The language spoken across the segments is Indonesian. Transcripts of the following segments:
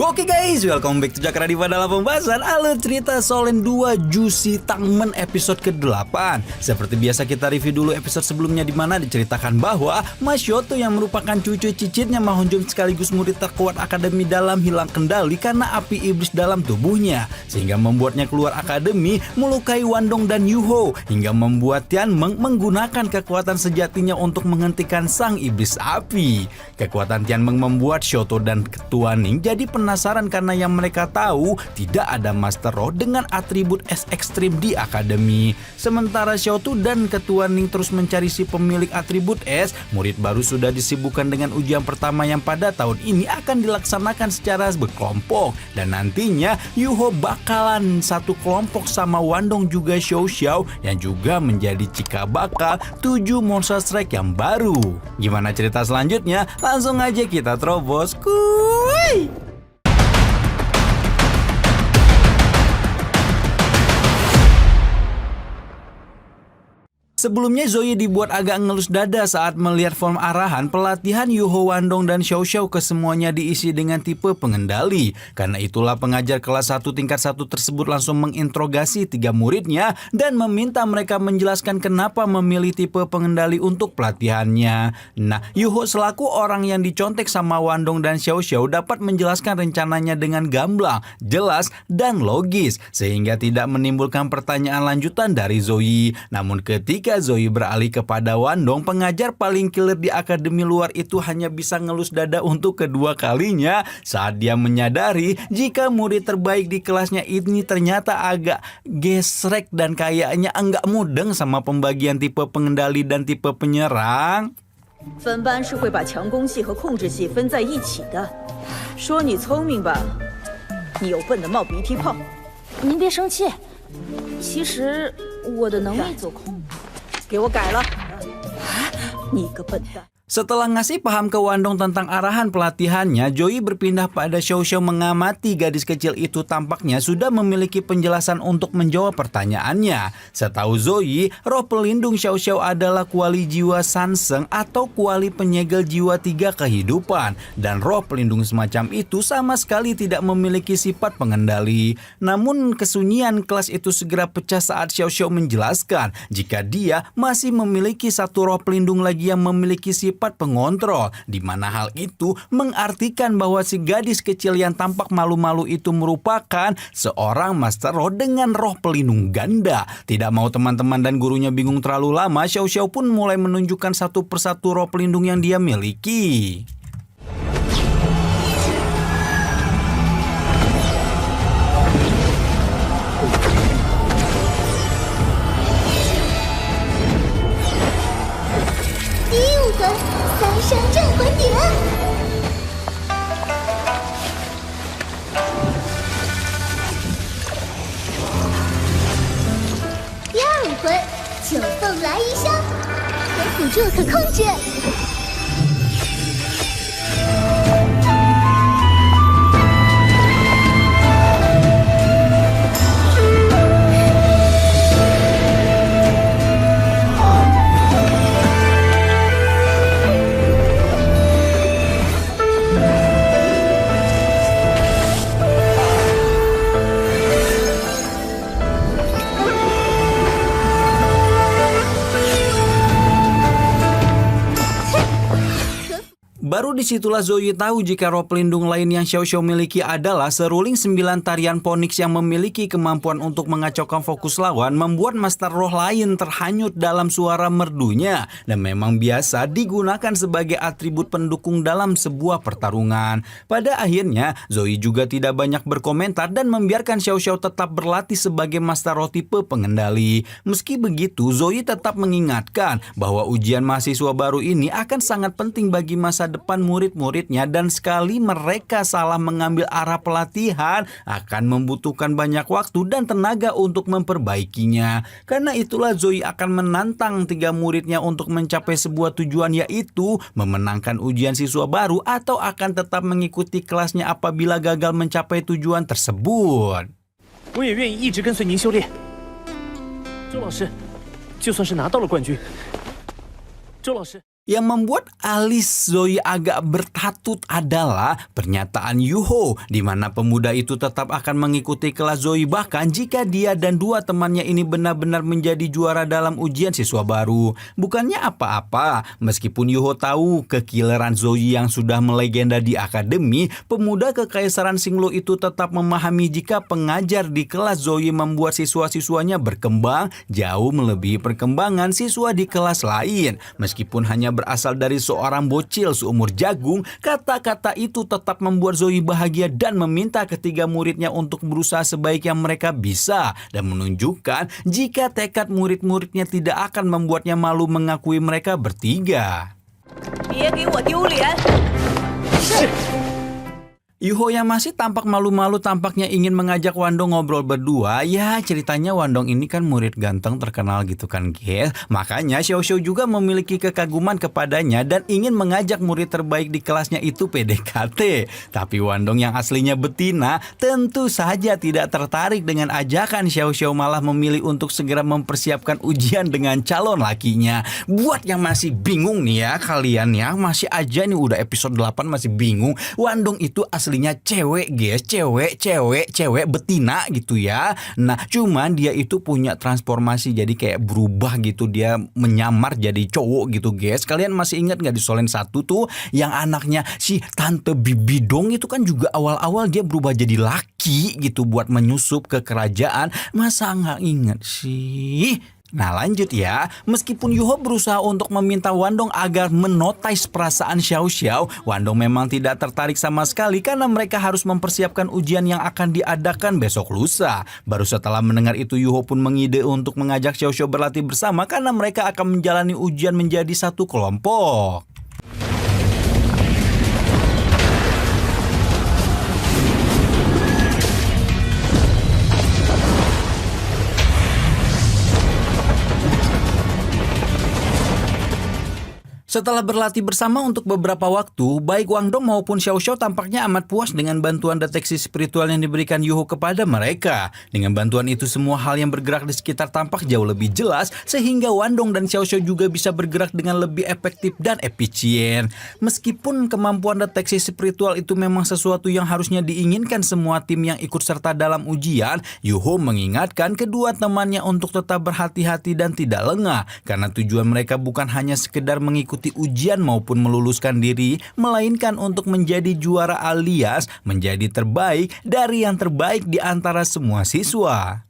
Oke guys, welcome back to Cakradippa dalam pembahasan alur cerita Solen 2 Jushi Tangmen episode ke-8. Seperti biasa kita review dulu episode sebelumnya di mana diceritakan bahwa Ma Shoto yang merupakan cucu cicitnya Ma Honjong sekaligus murid terkuat akademi dalam hilang kendali karena api iblis dalam tubuhnya, sehingga membuatnya keluar akademi melukai Wandong dan Yuho hingga membuat Tianmeng menggunakan kekuatan sejatinya untuk menghentikan sang iblis api. Kekuatan Tianmeng membuat Shoto dan Ketua Ning jadi penasaran karena yang mereka tahu tidak ada Master Roh dengan atribut es ekstrim di akademi. Sementara Shoto dan Ketua Ning terus mencari si pemilik atribut es, murid baru sudah disibukkan dengan ujian pertama yang pada tahun ini akan dilaksanakan secara berkelompok, dan nantinya Yuho bakalan satu kelompok sama Wandong juga Xiao Xiao yang juga menjadi cikal bakal 7 Monster Strike yang baru. Gimana cerita selanjutnya? Langsung aja kita terobos. Kuy! Sebelumnya Zoe dibuat agak ngelus dada saat melihat form arahan pelatihan Yuho, Wandong, dan Xiao Xiao kesemuanya diisi dengan tipe pengendali. Karena itulah pengajar kelas 1 tingkat 1 tersebut langsung menginterogasi 3 muridnya dan meminta mereka menjelaskan kenapa memilih tipe pengendali untuk pelatihannya. Nah, Yuho selaku orang yang dicontek sama Wandong dan Xiao Xiao dapat menjelaskan rencananya dengan gamblang, jelas, dan logis sehingga tidak menimbulkan pertanyaan lanjutan dari Zoe. Namun ketika Zoe beralih kepada Wandong, pengajar paling killer di akademi luar itu hanya bisa ngelus dada untuk kedua kalinya saat dia menyadari jika murid terbaik di kelasnya ini ternyata agak gesrek dan kayaknya enggak mudeng sama pembagian tipe pengendali dan tipe penyerang. 分班是会把强攻系和控制系分在一起的。说你聪明吧，你又笨得冒鼻涕泡。您别生气，其实我的能力做控。 给我改了！你个笨蛋！ Setelah ngasih paham ke Wandong tentang arahan pelatihannya, Joey berpindah pada Xiao Xiao mengamati gadis kecil itu tampaknya sudah memiliki penjelasan untuk menjawab pertanyaannya. Setahu Zoe, roh pelindung Xiao Xiao adalah kuali jiwa Sanseng atau kuali penyegel jiwa 3 kehidupan. Dan roh pelindung semacam itu sama sekali tidak memiliki sifat pengendali. Namun kesunyian kelas itu segera pecah saat Xiao Xiao menjelaskan jika dia masih memiliki satu roh pelindung lagi yang memiliki sifat pengontrol, di mana hal itu mengartikan bahwa si gadis kecil yang tampak malu-malu itu merupakan seorang Master Roh dengan roh pelindung ganda. Tidak mau teman-teman dan gurunya bingung terlalu lama, Xiao Xiao pun mulai menunjukkan satu persatu roh pelindung yang dia miliki. Baru disitulah Zoe tahu jika roh pelindung lain yang Xiao Xiao miliki adalah seruling 9 tarian Phoenix yang memiliki kemampuan untuk mengacaukan fokus lawan, membuat Master Roh lain terhanyut dalam suara merdunya, dan memang biasa digunakan sebagai atribut pendukung dalam sebuah pertarungan. Pada akhirnya, Zoe juga tidak banyak berkomentar dan membiarkan Xiao Xiao tetap berlatih sebagai Master Roh tipe pengendali. Meski begitu, Zoe tetap mengingatkan bahwa ujian mahasiswa baru ini akan sangat penting bagi masa depan murid-muridnya, dan sekali mereka salah mengambil arah pelatihan akan membutuhkan banyak waktu dan tenaga untuk memperbaikinya. Karena itulah Zoe akan menantang 3 muridnya untuk mencapai sebuah tujuan, yaitu memenangkan ujian siswa baru atau akan tetap mengikuti kelasnya apabila gagal mencapai tujuan tersebut. 我也愿意一直跟随您修炼。周老师，就算是拿到了冠军，周老师。 Yang membuat alis Zoe agak bertatut adalah pernyataan Yuho, di mana pemuda itu tetap akan mengikuti kelas Zoe bahkan jika dia dan dua temannya ini benar-benar menjadi juara dalam ujian siswa baru. Bukannya apa-apa, meskipun Yuho tahu kekilleran Zoe yang sudah melegenda di akademi, pemuda kekaisaran Xinglo itu tetap memahami jika pengajar di kelas Zoe membuat siswa-siswanya berkembang jauh melebihi perkembangan siswa di kelas lain. Meskipun hanya berasal dari seorang bocil seumur jagung, kata-kata itu tetap membuat Zoe bahagia dan meminta ketiga muridnya untuk berusaha sebaik yang mereka bisa dan menunjukkan jika tekad murid-muridnya tidak akan membuatnya malu mengakui mereka bertiga. 别给我丢脸！ Yuho yang masih tampak malu-malu tampaknya ingin mengajak Wandong ngobrol berdua. Ya, ceritanya Wandong ini kan murid ganteng terkenal gitu kan, guys. Makanya Xiao Xiao juga memiliki kekaguman kepadanya dan ingin mengajak murid terbaik di kelasnya itu PDKT. Tapi Wandong yang aslinya betina tentu saja tidak tertarik dengan ajakan Xiao Xiao, malah memilih untuk segera mempersiapkan ujian dengan calon lakinya. Buat yang masih bingung nih ya kalian ya, masih aja nih udah episode 8 masih bingung. Wandong itu aslinya cewek, guys, cewek betina gitu ya. Nah, cuman dia itu punya transformasi jadi kayak berubah gitu, dia menyamar jadi cowok gitu, guys. Kalian masih ingat nggak di Solen 1 tuh yang anaknya si Tante Bibidong itu kan juga awal-awal dia berubah jadi laki gitu buat menyusup ke kerajaan. Masa nggak inget sih? Nah lanjut ya, meskipun Yuho berusaha untuk meminta Wandong agar menotis perasaan Xiao Xiao, Wandong memang tidak tertarik sama sekali karena mereka harus mempersiapkan ujian yang akan diadakan besok lusa. Baru setelah mendengar itu Yuho pun mengide untuk mengajak Xiao Xiao berlatih bersama karena mereka akan menjalani ujian menjadi satu kelompok. Setelah berlatih bersama untuk beberapa waktu, baik Wangdong maupun Xiao Xiao tampaknya amat puas dengan bantuan deteksi spiritual yang diberikan Yuho kepada mereka. Dengan bantuan itu semua hal yang bergerak di sekitar tampak jauh lebih jelas, sehingga Wandong dan Xiao Xiao juga bisa bergerak dengan lebih efektif dan efisien. Meskipun kemampuan deteksi spiritual itu memang sesuatu yang harusnya diinginkan semua tim yang ikut serta dalam ujian, Yuho mengingatkan kedua temannya untuk tetap berhati-hati dan tidak lengah, karena tujuan mereka bukan hanya sekedar mengikuti ujian maupun meluluskan diri, melainkan untuk menjadi juara alias menjadi terbaik dari yang terbaik di antara semua siswa.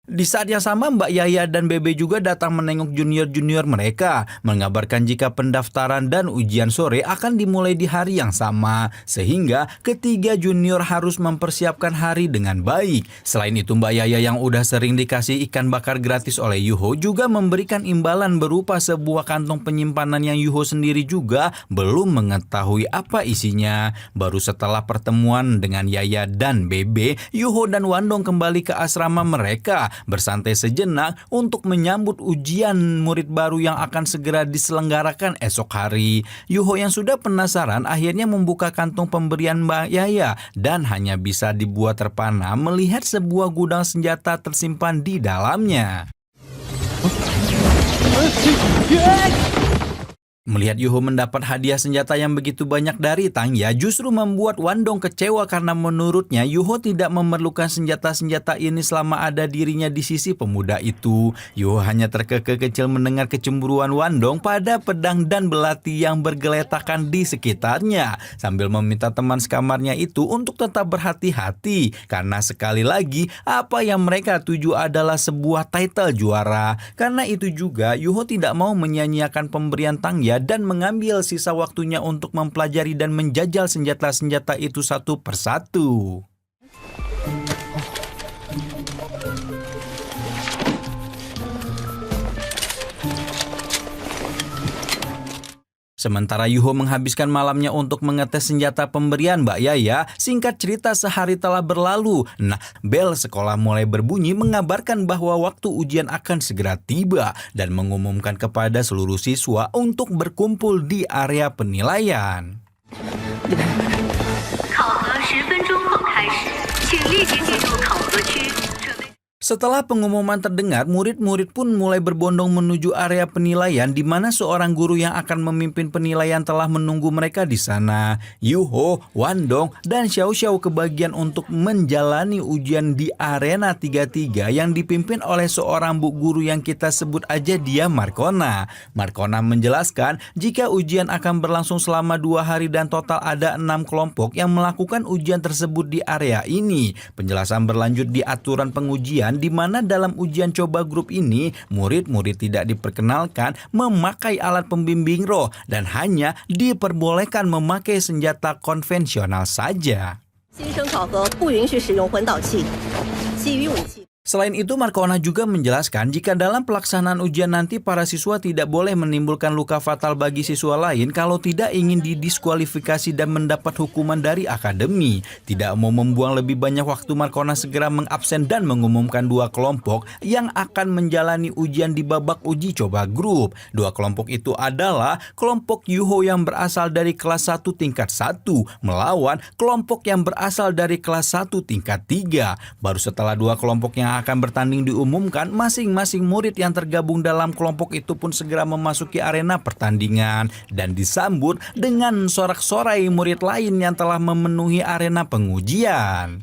Di saat yang sama, Mbak Yaya dan Bebe juga datang menengok junior-junior mereka, mengabarkan jika pendaftaran dan ujian sore akan dimulai di hari yang sama, sehingga ketiga junior harus mempersiapkan hari dengan baik. Selain itu, Mbak Yaya yang udah sering dikasih ikan bakar gratis oleh Yuho juga memberikan imbalan berupa sebuah kantong penyimpanan yang Yuho sendiri juga belum mengetahui apa isinya. Baru setelah pertemuan dengan Yaya dan Bebe, Yuho dan Wandong kembali ke asrama mereka, bersantai sejenak untuk menyambut ujian murid baru yang akan segera diselenggarakan esok hari. Yuho yang sudah penasaran akhirnya membuka kantong pemberian Mbak Yaya dan hanya bisa dibuat terpana melihat sebuah gudang senjata tersimpan di dalamnya. Melihat Yuho mendapat hadiah senjata yang begitu banyak dari Tang Ya justru membuat Wandong kecewa karena menurutnya Yuho tidak memerlukan senjata-senjata ini selama ada dirinya di sisi pemuda itu. Yuho hanya terkekeh kecil mendengar kecemburuan Wandong pada pedang dan belati yang bergeletakan di sekitarnya, sambil meminta teman sekamarnya itu untuk tetap berhati-hati karena sekali lagi apa yang mereka tuju adalah sebuah title juara. Karena itu juga Yuho tidak mau menyia-nyiakan pemberian Tang Ya dan mengambil sisa waktunya untuk mempelajari dan menjajal senjata-senjata itu satu persatu. Sementara Yuho menghabiskan malamnya untuk mengetes senjata pemberian Mbak Yaya, singkat cerita sehari telah berlalu. Nah, bel sekolah mulai berbunyi mengabarkan bahwa waktu ujian akan segera tiba dan mengumumkan kepada seluruh siswa untuk berkumpul di area penilaian. 考核10分钟后开始，请立即进入考核区。Setelah pengumuman terdengar, murid-murid pun mulai berbondong menuju area penilaian di mana seorang guru yang akan memimpin penilaian telah menunggu mereka di sana. Yuho, Wandong, dan Xiao Xiao kebagian untuk menjalani ujian di arena 33 yang dipimpin oleh seorang bu guru yang kita sebut aja dia Markona. Markona menjelaskan jika ujian akan berlangsung selama 2 hari dan total ada 6 kelompok yang melakukan ujian tersebut di area ini. Penjelasan berlanjut di aturan pengujian di mana dalam ujian coba grup ini, murid-murid tidak diperkenalkan memakai alat pembimbing roh dan hanya diperbolehkan memakai senjata konvensional saja. 新生考核不允许使用魂导器，其余武器。 Selain itu, Markona juga menjelaskan jika dalam pelaksanaan ujian nanti para siswa tidak boleh menimbulkan luka fatal bagi siswa lain kalau tidak ingin didiskualifikasi dan mendapat hukuman dari akademi. Tidak mau membuang lebih banyak waktu, Markona segera mengabsen dan mengumumkan 2 kelompok yang akan menjalani ujian di babak uji coba grup. 2 kelompok itu adalah kelompok Yuho yang berasal dari kelas 1 tingkat 1 melawan kelompok yang berasal dari kelas 1 tingkat 3. Baru setelah 2 kelompok yang akan bertanding diumumkan, masing-masing murid yang tergabung dalam kelompok itu pun segera memasuki arena pertandingan dan disambut dengan sorak-sorai murid lain yang telah memenuhi arena pengujian.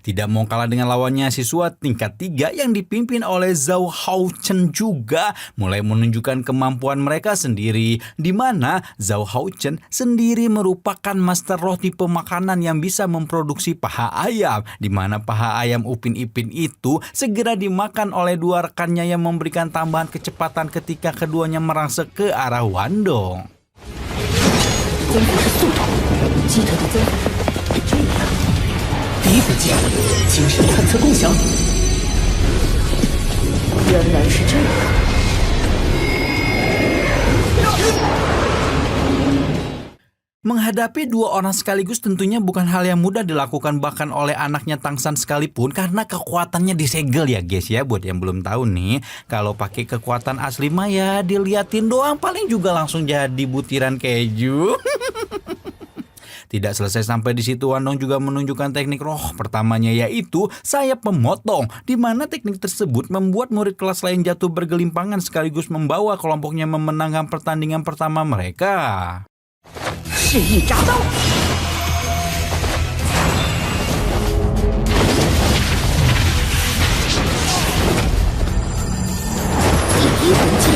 Tidak mau kalah dengan lawannya, siswa tingkat 3 yang dipimpin oleh Zhao Haochen juga mulai menunjukkan kemampuan mereka sendiri, di mana Zhao Haochen sendiri merupakan master roh tipe makanan yang bisa memproduksi paha ayam, di mana paha ayam Upin Ipin itu segera dimakan oleh 2 rekannya yang memberikan tambahan kecepatan ketika keduanya merangsek ke arah Wandong. 功夫是速度，记者的增幅这样。第一步棋，精神探测共享。原来是这样。 Menghadapi 2 orang sekaligus tentunya bukan hal yang mudah dilakukan bahkan oleh anaknya Tangsan sekalipun karena kekuatannya disegel ya guys ya. Buat yang belum tahu nih, kalau pakai kekuatan asli mah ya diliatin doang paling juga langsung jadi butiran keju. Tidak selesai sampai di situ, Wandong juga menunjukkan teknik roh pertamanya, yaitu sayap pemotong, di mana teknik tersebut membuat murid kelas lain jatuh bergelimpangan sekaligus membawa kelompoknya memenangkan pertandingan pertama mereka. 示意铡刀。第一魂技。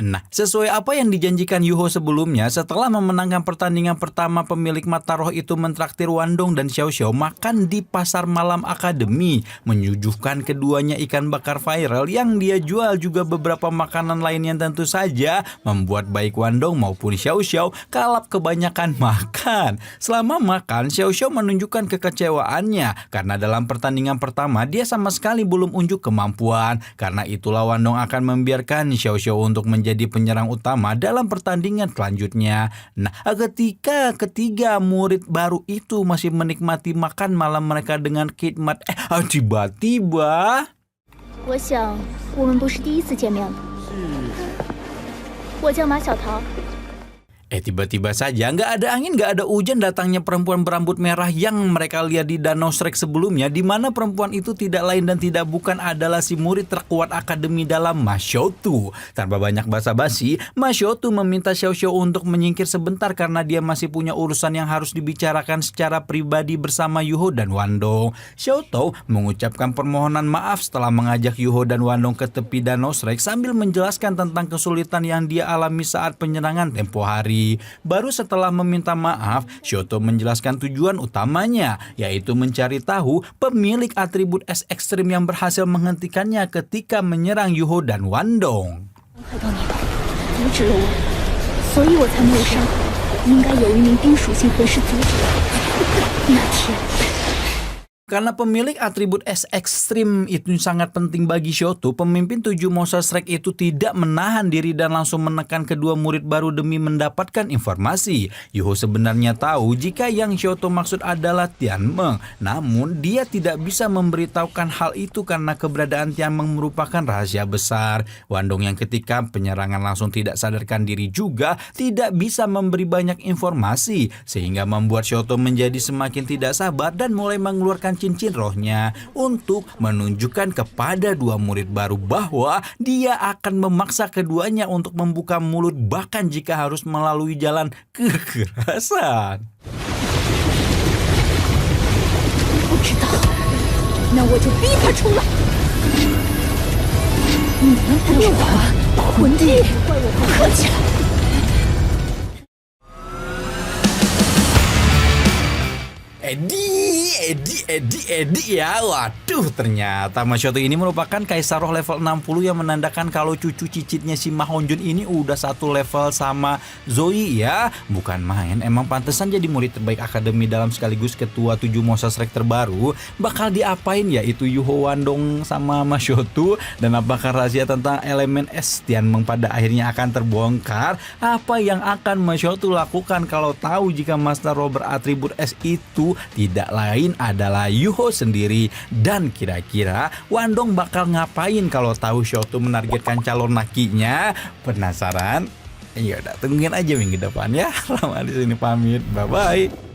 Nah, sesuai apa yang dijanjikan Yuho sebelumnya, setelah memenangkan pertandingan pertama, pemilik mata roh itu mentraktir Wandong dan Xiao Xiao makan di pasar malam akademi, menyuguhkan keduanya ikan bakar viral yang dia jual, juga beberapa makanan lain yang tentu saja membuat baik Wandong maupun Xiao Xiao kalap kebanyakan makan. Selama makan, Xiao Xiao menunjukkan kekecewaannya karena dalam pertandingan pertama dia sama sekali belum unjuk kemampuan. Karena itulah Wandong akan membiarkan Xiao Xiao untuk menjadi penyerang utama dalam pertandingan selanjutnya. Nah, ketika ketiga murid baru itu masih menikmati makan malam mereka dengan khidmat, tiba-tiba 我想我们不是第一次见面了。我叫马小桃。Tiba-tiba saja nggak ada angin, nggak ada hujan, datangnya perempuan berambut merah yang mereka lihat di Danau Shrek sebelumnya, di mana perempuan itu tidak lain dan tidak bukan adalah si murid terkuat akademi dalam Ma Xiaotu. Tanpa banyak basa-basi, Ma Xiaotu meminta Xiao Xiao untuk menyingkir sebentar karena dia masih punya urusan yang harus dibicarakan secara pribadi bersama Yuho dan Wandong. Xiao Tou mengucapkan permohonan maaf setelah mengajak Yuho dan Wandong ke tepi Danau Shrek sambil menjelaskan tentang kesulitan yang dia alami saat penyerangan tempo hari. Baru setelah meminta maaf, Xiao Tou menjelaskan tujuan utamanya, yaitu mencari tahu pemilik atribut es ekstrim yang berhasil menghentikannya ketika menyerang Yuho dan Wandong. 害到你的，阻止了我，所以我才没有伤害。应该有一名冰属性魂师阻止我。那天。 Karena pemilik atribut es ekstrim itu sangat penting bagi Xiao Tou, pemimpin 7 monster Shrek itu tidak menahan diri dan langsung menekan kedua murid baru demi mendapatkan informasi. Yuho sebenarnya tahu jika yang Xiao Tou maksud adalah Tianmeng, namun dia tidak bisa memberitahukan hal itu karena keberadaan Tianmeng merupakan rahasia besar. Wandong yang ketika penyerangan langsung tidak sadarkan diri juga tidak bisa memberi banyak informasi, sehingga membuat Xiao Tou menjadi semakin tidak sabar dan mulai mengeluarkan cincin rohnya untuk menunjukkan kepada dua murid baru bahwa dia akan memaksa keduanya untuk membuka mulut bahkan jika harus melalui jalan kekerasan. 不知道，那我就逼他出来。你们不是魂帝，怪我不客气了。 Edi ya. Waduh, ternyata Ma Xiaotu ini merupakan kaisar roh level 60 yang menandakan kalau cucu cicitnya si Ma Hongjun ini udah satu level sama Zoe ya. Bukan main, emang pantesan jadi murid terbaik akademi dalam sekaligus ketua 7 monster Shrek terbaru. Bakal diapain ya itu Yuho, Wandong sama Ma Xiaotu? Dan apakah rahasia tentang elemen es Tianmeng pada akhirnya akan terbongkar? Apa yang akan Ma Xiaotu lakukan kalau tahu jika Master Roh beratribut es itu tidak lain adalah Yuho sendiri? Dan kira-kira Wandong bakal ngapain kalau tahu Xiao Tou menargetkan calon lakinya? Penasaran? Yaudah, tungguin aja minggu depan ya. Lama di sini pamit, bye bye.